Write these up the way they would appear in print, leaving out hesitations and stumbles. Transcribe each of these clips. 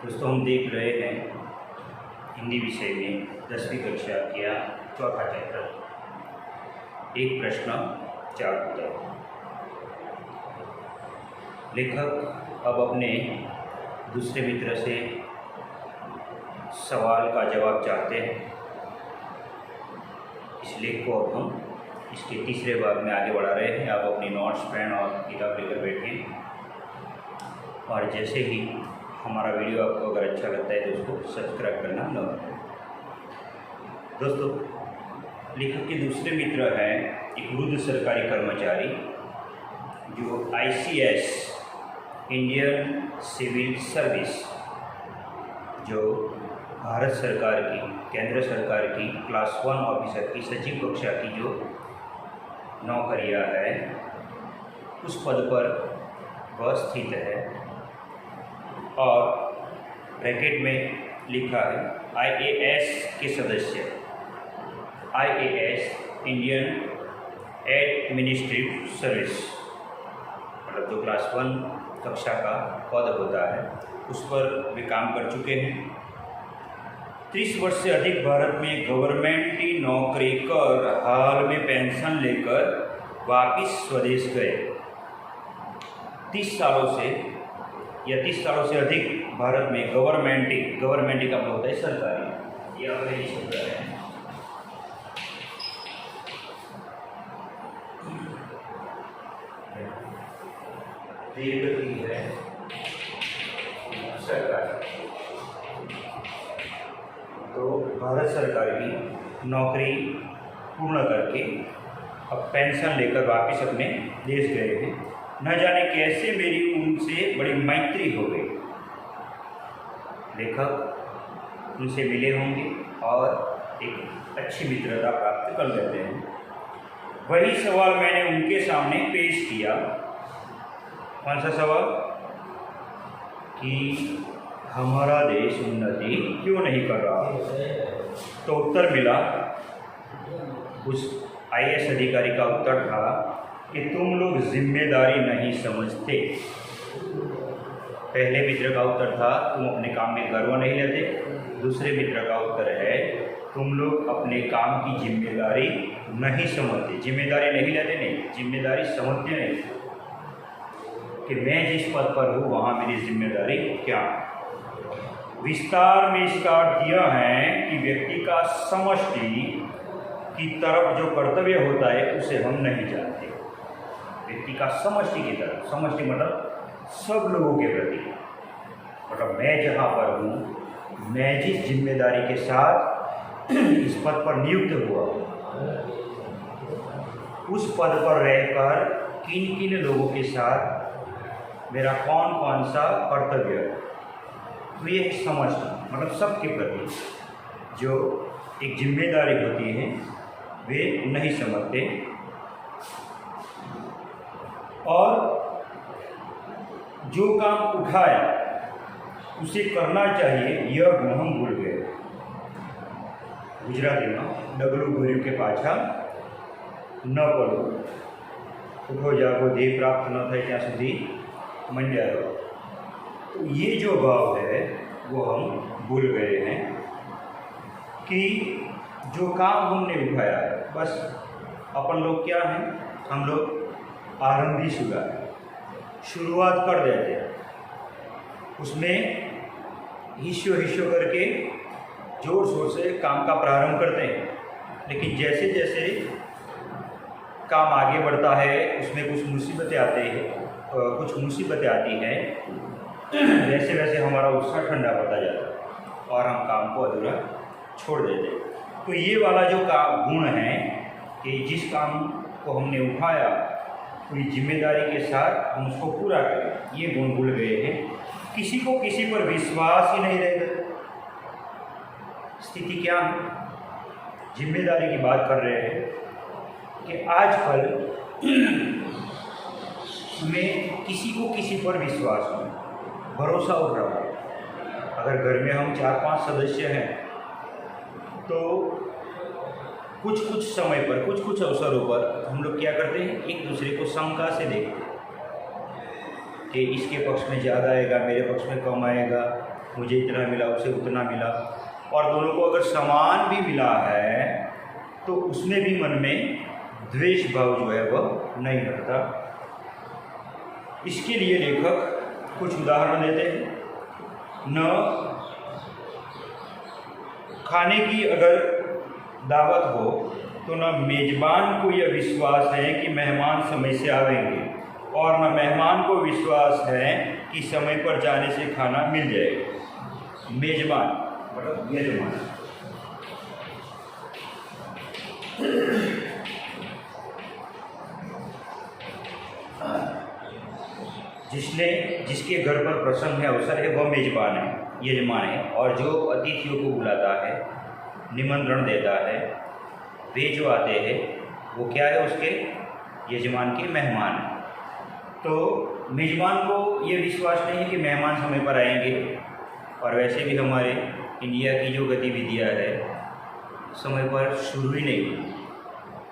दोस्तों, हम देख रहे हैं हिंदी विषय में 10वीं कक्षा का चौथा चैप्टर, एक प्रश्न 4 उत्तर। लेखक अब अपने दूसरे मित्र से सवाल का जवाब चाहते हैं। इस लेख को अब हम इसके तीसरे भाग में आगे बढ़ा रहे हैं। आप अपनी नोट्स, पेन और किताब लेकर बैठिए और जैसे ही हमारा वीडियो आपको अगर अच्छा लगता है तो उसको सब्सक्राइब करना न भूलें। दोस्तों, लेखक के दूसरे मित्र हैं एक वृद्ध सरकारी कर्मचारी जो ICS इंडियन सिविल सर्विस, जो भारत सरकार की, केंद्र सरकार की क्लास 1 ऑफिसर की सचिव कक्षा की जो नौकरियां है, उस पद पर वह स्थित है। और ब्रैकेट में लिखा है IAS के सदस्य, IAS इंडियन एडमिनिस्ट्रेटिव सर्विस, मतलब जो क्लास 1 कक्षा का पद होता है उस पर वे काम कर चुके हैं। 30 वर्ष से अधिक भारत में गवर्नमेंट की नौकरी कर हाल में पेंशन लेकर वापस स्वदेश गए। 30 सालों से अधिक भारत में गवर्नमेंट का मतलब होता है सरकारी, ये अंग्रेजी शब्द है। है सरकार, तो भारत सरकार की नौकरी पूर्ण करके अब पेंशन लेकर वापस अपने देश गए हैं। न जाने कैसे मेरी उनसे बड़ी मैत्री हो गई। लेखक उनसे मिले होंगे और एक अच्छी मित्रता प्राप्त कर लेते हैं। वही सवाल मैंने उनके सामने पेश किया। कौन सा सवाल? कि हमारा देश उन्नति क्यों नहीं कर रहा? तो उत्तर मिला, उस IAS अधिकारी का उत्तर था कि तुम लोग जिम्मेदारी नहीं समझते। पहले मित्र का उत्तर था तुम अपने काम में गर्व नहीं लेते। दूसरे मित्र का उत्तर है तुम लोग अपने काम की जिम्मेदारी नहीं समझते। जिम्मेदारी नहीं लेते, नहीं, जिम्मेदारी समझते नहीं कि मैं जिस पद पर हूँ वहाँ मेरी जिम्मेदारी क्या। विस्तार में इसका अर्थ यह है कि व्यक्ति का समष्टि की तरफ जो कर्तव्य होता है उसे हम नहीं जानते। व्यक्ति का समष्टि की तरफ, समष्टि मतलब सब लोगों के प्रति, मतलब मैं जहाँ पर हूँ, मैं जिस जिम्मेदारी के साथ इस पद पर नियुक्त हुआ, उस पद पर रहकर किन किन लोगों के साथ मेरा कौन कौन सा कर्तव्य है, तो ये समझना, मतलब सबके प्रति जो एक जिम्मेदारी होती है वे नहीं समझते। और जो काम उठाया उसे करना चाहिए, यह गुण हम भूल गए। गुजराती में डगलू गुरु के पाछा न पड़ो, उठो जागो देह प्राप्त न थे ત્યાં સુધી मंड्या रहो। तो ये जो भाव है वो हम भूल गए हैं कि जो काम हमने उठाया है, बस अपन लोग क्या हैं, हम लोग आरंभी शुरू है, शुरुआत कर देते हैं, उसमें हिस्सों करके जोर शोर से काम का प्रारंभ करते हैं। लेकिन जैसे जैसे काम आगे बढ़ता है उसमें कुछ मुसीबतें आती हैं, वैसे वैसे हमारा उत्साह ठंडा पड़ता जाता है और हम काम को अधूरा छोड़ देते हैं। तो ये वाला जो गुण है कि जिस काम को हमने उठाया पूरी जिम्मेदारी के साथ हम उसको पूरा करें, ये गुण भूल गए हैं। किसी को किसी पर विश्वास ही नहीं रहेगा। स्थिति क्या है? जिम्मेदारी की बात कर रहे हैं कि आजकल में किसी को किसी पर विश्वास नहीं, भरोसा उठ रहा है। अगर घर में हम 4-5 सदस्य हैं तो कुछ समय पर, कुछ अवसरों पर हम लोग क्या करते हैं, एक दूसरे को शंका से देखते हैं कि इसके पक्ष में ज़्यादा आएगा, मेरे पक्ष में कम आएगा, मुझे इतना मिला, उसे उतना मिला, और दोनों को अगर समान भी मिला है तो उसमें भी मन में द्वेष भाव जो है वह नहीं हटता। इसके लिए लेखक कुछ उदाहरण देते हैं। न खाने की अगर दावत हो तो न मेजबान को यह विश्वास है कि मेहमान समय से आवेंगे, और न मेहमान को विश्वास है कि समय पर जाने से खाना मिल जाएगा। मेजबान मतलब यजमान। जिसके घर पर प्रसंग है, अवसर है, वह मेजबान है, यजमान है। और जो अतिथियों को बुलाता है, निमंत्रण देता है, वे जो आते हैं वो क्या है, उसके यजमान के मेहमान हैं। तो मेजबान को ये विश्वास नहीं है कि मेहमान समय पर आएंगे। और वैसे भी हमारे इंडिया की जो गतिविधियाँ है समय पर शुरू ही नहीं हुई।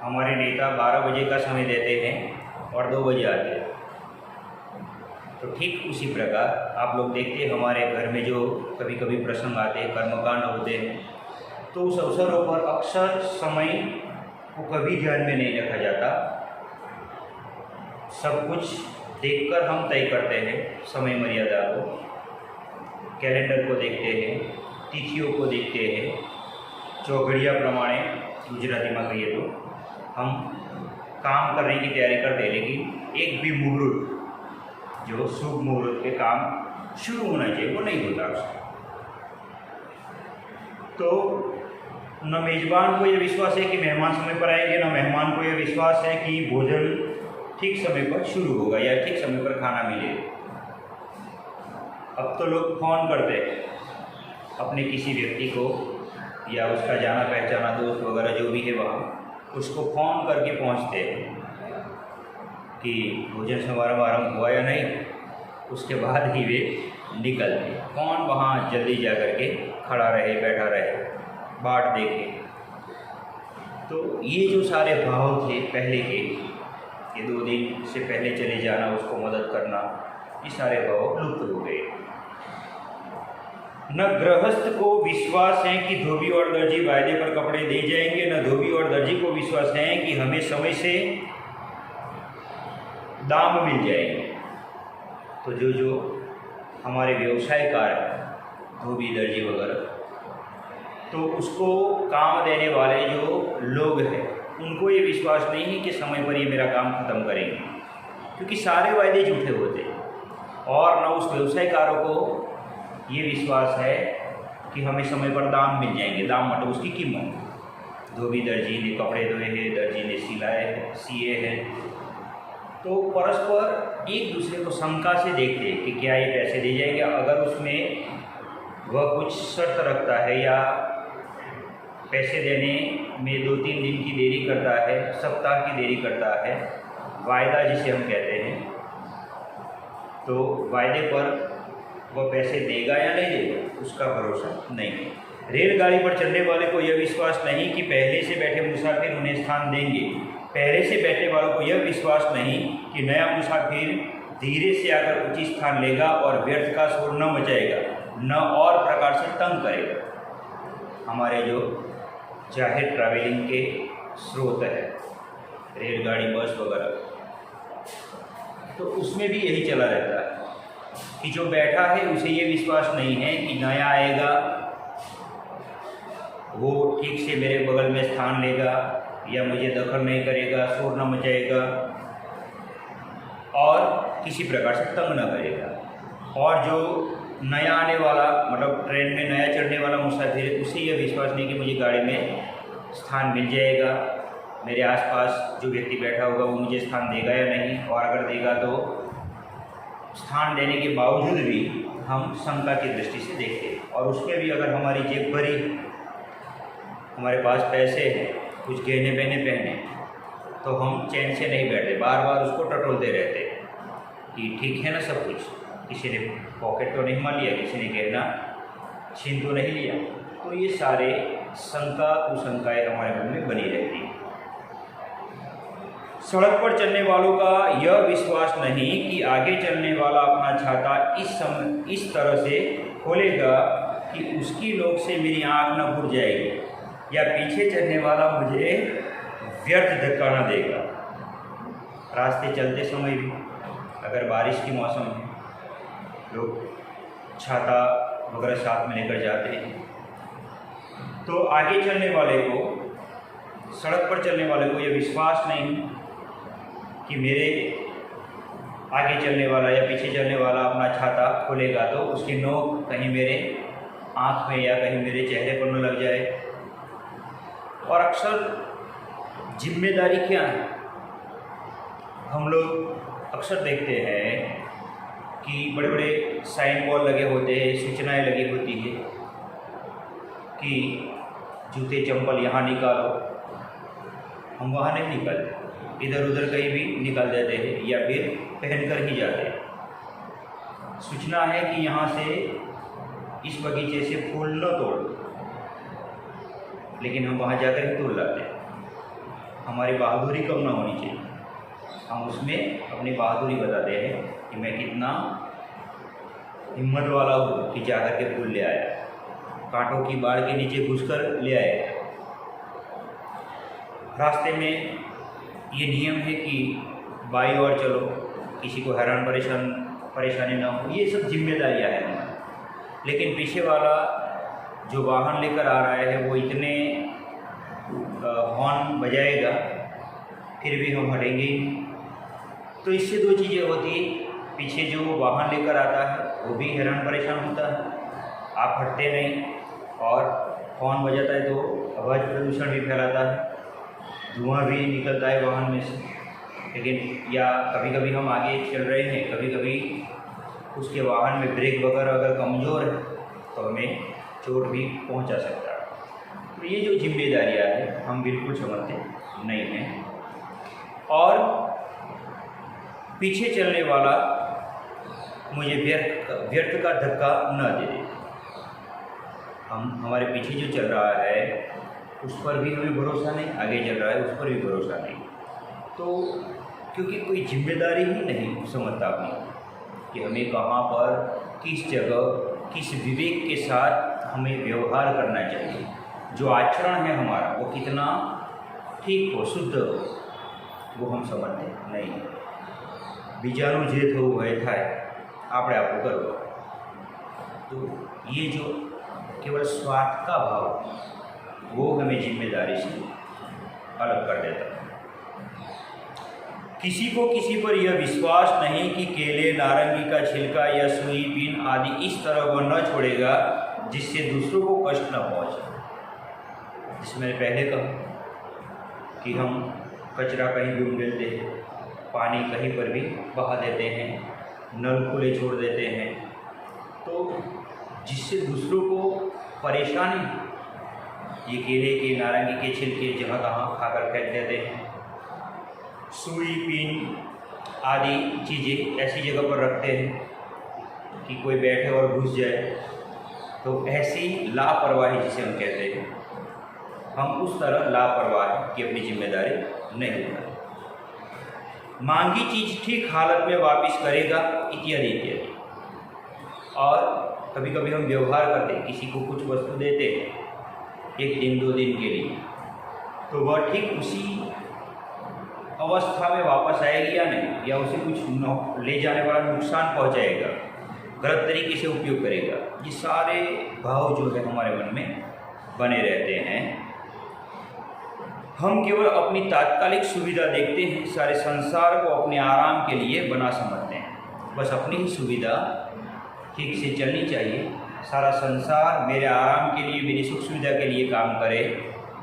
हमारे नेता 12 बजे का समय देते हैं और 2 बजे आते हैं। तो ठीक उसी प्रकार आप लोग देखते हैं हमारे घर में जो कभी कभी प्रसंग आते हैं, कर्मकांड होते हैं, तो उस अवसरों पर अक्सर समय को कभी ध्यान में नहीं रखा जाता। सब कुछ देखकर हम तय करते हैं, समय मर्यादा को, कैलेंडर को देखते हैं, तिथियों को देखते हैं, चौघड़िया प्रमाणे गुजराती में कहिए तो हम काम करने की तैयारी करते हैं। लेकिन एक भी मुहूर्त, जो शुभ मुहूर्त के काम शुरू होना चाहिए, वो नहीं होता उसका। तो न मेजबान को यह विश्वास है कि मेहमान समय पर आएंगे, न मेहमान को यह विश्वास है कि भोजन ठीक समय पर शुरू होगा या ठीक समय पर खाना मिलेगा। अब तो लोग फ़ोन करते हैं अपने किसी व्यक्ति को या उसका जाना पहचाना दोस्त वगैरह जो भी है वहाँ, उसको फ़ोन करके पहुँचते हैं कि भोजन समारोह आरंभ हुआ या नहीं। उसके बाद ही वे निकलते। कौन वहाँ जल्दी जा कर के खड़ा रहे, बैठा रहे, बाट देखे। तो ये जो सारे भाव थे पहले के, ये 2 दिन से पहले चले जाना, उसको मदद करना, ये सारे भाव लुप्त हो गए। न गृहस्थ को विश्वास है कि धोबी और दर्जी वायदे पर कपड़े दे जाएंगे, न धोबी और दर्जी को विश्वास है कि हमें समय से दाम मिल जाएंगे। तो जो हमारे व्यवसाय कार्य, धोबी दर्जी वगैरह, तो उसको काम देने वाले जो लोग हैं उनको ये विश्वास नहीं है कि समय पर ये मेरा काम खत्म करेंगे, क्योंकि सारे वायदे झूठे होते हैं। और न उस व्यवसायकारों को ये विश्वास है कि हमें समय पर दाम मिल जाएंगे। दाम मतलब उसकी कीमत। धोबी दर्जी ने कपड़े धोए हैं, दर्जी ने सिए हैं, तो परस्पर एक दूसरे को शंका से देखते हैं कि क्या ये पैसे दे जाएंगे। अगर उसमें वह कुछ शर्त रखता है या पैसे देने में 2-3 दिन की देरी करता है, सप्ताह की देरी करता है, वायदा जिसे हम कहते हैं, तो वायदे पर वह पैसे देगा या नहीं देगा उसका भरोसा नहीं। रेलगाड़ी पर चढ़ने वाले को यह विश्वास नहीं कि पहले से बैठे मुसाफिर उन्हें स्थान देंगे। पहले से बैठने वालों को यह विश्वास नहीं कि नया मुसाफिर धीरे से आकर उचित स्थान लेगा और व्यर्थ का शोर न मचाएगा, न और प्रकार से तंग करेगा। हमारे जो जाहिर ट्रैवलिंग के स्रोत है, रेलगाड़ी, बस वगैरह, तो उसमें भी यही चला रहता है कि जो बैठा है उसे ये विश्वास नहीं है कि नया आएगा, वो ठीक से मेरे बगल में स्थान लेगा या मुझे दखल नहीं करेगा, शोर न मचाएगा और किसी प्रकार से तंग न करेगा। और जो नया आने वाला, मतलब ट्रेन में नया चढ़ने वाला मुसाफिर है, उसे यह विश्वास नहीं कि मुझे गाड़ी में स्थान मिल जाएगा, मेरे आसपास जो व्यक्ति बैठा होगा वो मुझे स्थान देगा या नहीं। और अगर देगा तो स्थान देने के बावजूद भी हम शंका की दृष्टि से देखते हैं। और उसमें भी अगर हमारी जेब भरी, हमारे पास पैसे हैं, कुछ गहने बहने पहने, तो हम चैन से नहीं बैठते, बार बार उसको टटोलते रहते कि ठीक है ना सब कुछ, किसी ने पॉकेट तो नहीं मार लिया, किसी ने गहना छीन तो नहीं लिया। तो ये सारे शंका कुशंकाएँ हमारे मन में बनी रहती हैं। सड़क पर चलने वालों का यह विश्वास नहीं कि आगे चलने वाला अपना छाता इस तरह से खोलेगा कि उसकी नोक से मेरी आंख न फूट जाएगी, या पीछे चलने वाला मुझे व्यर्थ धक्का न देगा। रास्ते चलते समय भी अगर बारिश की मौसम है, लोग छाता वगैरह साथ में लेकर जाते हैं, तो आगे चलने वाले को, सड़क पर चलने वाले को यह विश्वास नहीं कि मेरे आगे चलने वाला या पीछे चलने वाला अपना छाता खोलेगा तो उसकी नोक कहीं मेरे आँख में या कहीं मेरे चेहरे पर न लग जाए। और अक्सर जिम्मेदारी क्या है, हम लोग अक्सर देखते हैं कि बड़े बड़े साइन बोर्ड लगे होते हैं, सूचनाएं लगी होती है कि जूते चंपल यहाँ निकालो, हम वहाँ नहीं निकलते, इधर उधर कहीं भी निकल देते हैं या फिर पहन कर ही जाते हैं। सूचना है कि यहाँ से इस बगीचे से फूल न तोड़, लेकिन हम वहाँ जाकर ही तोड़ लाते हैं। हमारी बहादुरी कम ना होनी चाहिए, हम उसमें अपनी बहादुरी बताते हैं कि मैं कितना हिम्मत वाला हूँ कि जाकर के फूल ले आया, कांटों की बाढ़ के नीचे घुसकर ले आया। रास्ते में ये नियम है कि बाईं ओर चलो, किसी को हैरान परेशानी ना हो, ये सब जिम्मेदारियां हैं हमारी। लेकिन पीछे वाला जो वाहन लेकर आ रहा है वो इतने हॉर्न बजाएगा फिर भी हम हटेंगे ही। तो इससे दो चीज़ें होती है, पीछे जो वाहन लेकर आता है वो भी हैरान परेशान होता है, आप हटते नहीं, और हॉर्न बजाता है तो आवाज़ प्रदूषण भी फैलाता है, धुआं भी निकलता है वाहन में से। लेकिन या कभी कभी हम आगे चल रहे हैं, कभी कभी उसके वाहन में ब्रेक वगैरह अगर कमज़ोर है तो हमें चोट भी पहुंचा सकता है। तो ये जो जिम्मेदारियां हैं हम बिल्कुल समझते नहीं हैं। और पीछे चलने वाला मुझे व्यर्थ का धक्का न दे। हमारे पीछे जो चल रहा है उस पर भी हमें भरोसा नहीं, आगे चल रहा है उस पर भी भरोसा नहीं। तो क्योंकि कोई जिम्मेदारी ही नहीं समझता हमें कि हमें कहाँ पर, किस जगह, किस विवेक के साथ हमें व्यवहार करना चाहिए, जो आचरण है हमारा वो कितना ठीक हो, शुद्ध हो, वो हम समझते नहीं। बीजाणु जे थो वह थाय, आपणे आपको करो। तो ये जो केवल स्वार्थ का भाव वो हमें जिम्मेदारी से अलग कर देता है। किसी को किसी पर यह विश्वास नहीं कि केले, नारंगी का छिलका या सुई, पिन आदि इस तरह वह न छोड़ेगा जिससे दूसरों को कष्ट न पहुंचे। जिसमें मैंने पहले कहा कि हम कचरा कहीं भी उड़ेलते हैं, पानी कहीं पर भी बहा देते हैं, नल खुले छोड़ देते हैं, तो जिससे दूसरों को परेशानी, ये केले के, नारंगी के छिलके जहाँ तहाँ खाकर फेंक देते हैं, सुई, पिन आदि चीज़ें ऐसी जगह पर रखते हैं कि कोई बैठे और घुस जाए। तो ऐसी लापरवाही जिसे हम कहते हैं, हम उस तरह लापरवाही की अपनी जिम्मेदारी नहीं उठाते। मांगी चीज़ ठीक हालत में वापस करेगा, इत्यादि इत्यादि। और कभी कभी हम व्यवहार करते हैं, किसी को कुछ वस्तु देते हैं 1 दिन 2 दिन के लिए, तो वह ठीक उसी अवस्था में वापस आएगी या नहीं, या उसे कुछ ले जाने वाला नुकसान पहुंचाएगा, गलत तरीके से उपयोग करेगा। ये सारे भाव जो है हमारे मन में बने रहते हैं। हम केवल अपनी तात्कालिक सुविधा देखते हैं, सारे संसार को अपने आराम के लिए बना समझते हैं। बस अपनी ही सुविधा ठीक से चलनी चाहिए, सारा संसार मेरे आराम के लिए, मेरी सुख सुविधा के लिए काम करे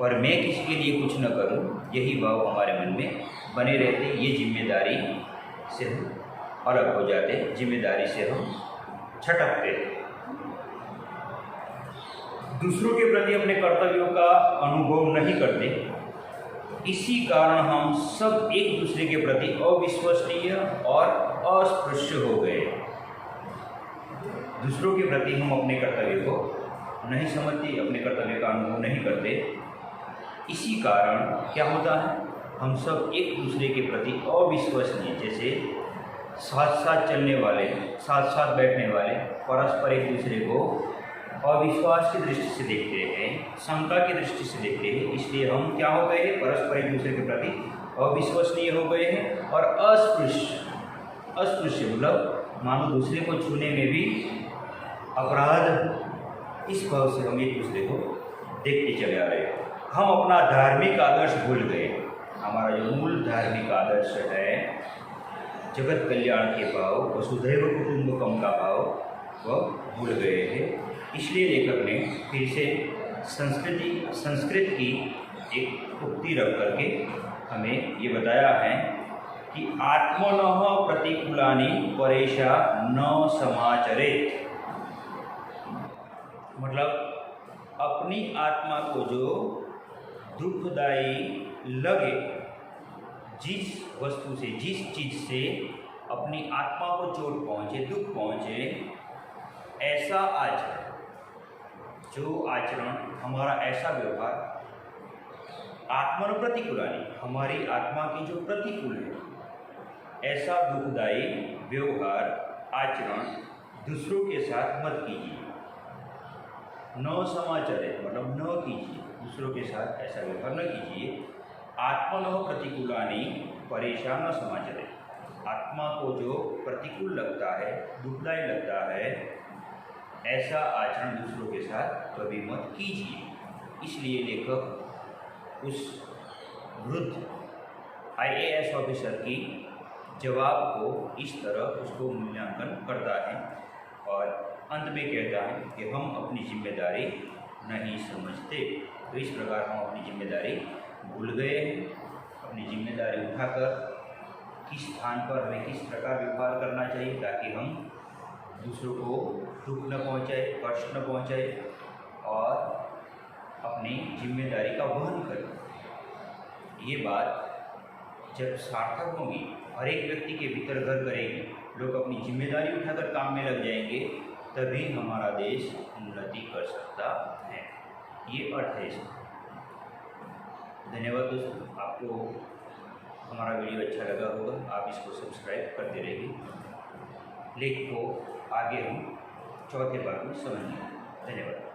और मैं किसी के लिए कुछ न करूं, यही भाव हमारे मन में बने रहते। ये जिम्मेदारी से हम अलग हो जाते, जिम्मेदारी से हम छटकते। दूसरों के प्रति अपने कर्तव्यों का अनुभव नहीं करते, इसी कारण हम सब एक दूसरे के प्रति अविश्वसनीय और अस्पृश्य हो गए। दूसरों के प्रति हम अपने कर्तव्य को नहीं समझते, अपने कर्तव्य का अनुभव नहीं करते। इसी कारण क्या होता है हम सब एक दूसरे के प्रति अविश्वसनीय, जैसे साथ साथ चलने वाले, साथ साथ बैठने वाले परस्पर एक दूसरे को अविश्वास की दृष्टि से देखते हैं, शंका की दृष्टि से देखते हैं। इसलिए हम क्या हो गए हैं, परस्पर एक दूसरे के प्रति अविश्वसनीय हो गए हैं और अस्पृश्य मतलब मानो दूसरे को छूने में भी अपराध, इस भाव से हम एक दूसरे को देखते चले आ रहे हैं। हम अपना धार्मिक आदर्श भूल गए। हमारा जो मूल धार्मिक आदर्श है, जगत कल्याण के भाव, वसुधैव कुटुंबकम का भाव, वह भूल गए हैं। इसलिए लेखक ने फिर से संस्कृत की एक उक्ति रख करके हमें ये बताया है कि आत्मनः प्रतिकूलानि परेशा न समाचरेत्। मतलब अपनी आत्मा को जो दुखदायी लगे, जिस वस्तु से, जिस चीज़ से अपनी आत्मा को चोट पहुँचे, दुख पहुँचे, ऐसा आचरण, जो आचरण, हमारा ऐसा व्यवहार आत्मन प्रतिकूलानि, हमारी आत्मा की जो प्रतिकूल है, ऐसा दुखदायी व्यवहार, आचरण दूसरों के साथ मत कीजिए। न समाचरे मतलब न कीजिए, दूसरों के साथ ऐसा व्यवहार न कीजिए। आत्मनः प्रतिकूलानि परेशान न समाचरे, आत्मा को जो प्रतिकूल लगता है, दुखदायी लगता है, ऐसा आचरण दूसरों के साथ कभी मत कीजिए। इसलिए लेखक उस वृद्ध IAS ऑफिसर की जवाब को इस तरह उसको मूल्यांकन करता है और अंत में कहता है कि हम अपनी जिम्मेदारी नहीं समझते। तो इस प्रकार हम अपनी जिम्मेदारी भूल गए हैं। अपनी जिम्मेदारी उठाकर किस स्थान पर हमें किस प्रकार व्यवहार करना चाहिए ताकि हम दूसरों को दुख न पहुँचाए, कष्ट न पहुँचाए और अपनी जिम्मेदारी का वहन करें। ये बात जब सार्थक होगी, हर एक व्यक्ति के भीतर घर करेगी, लोग अपनी जिम्मेदारी उठाकर काम में लग जाएंगे, तभी हमारा देश उन्नति कर सकता है। ये अर्थ है इसका। धन्यवाद दोस्तों, आपको हमारा वीडियो अच्छा लगा होगा, आप इसको सब्सक्राइब करते रहिए। लेख को आगे हम चौथे भाग में समझेंगे। धन्यवाद।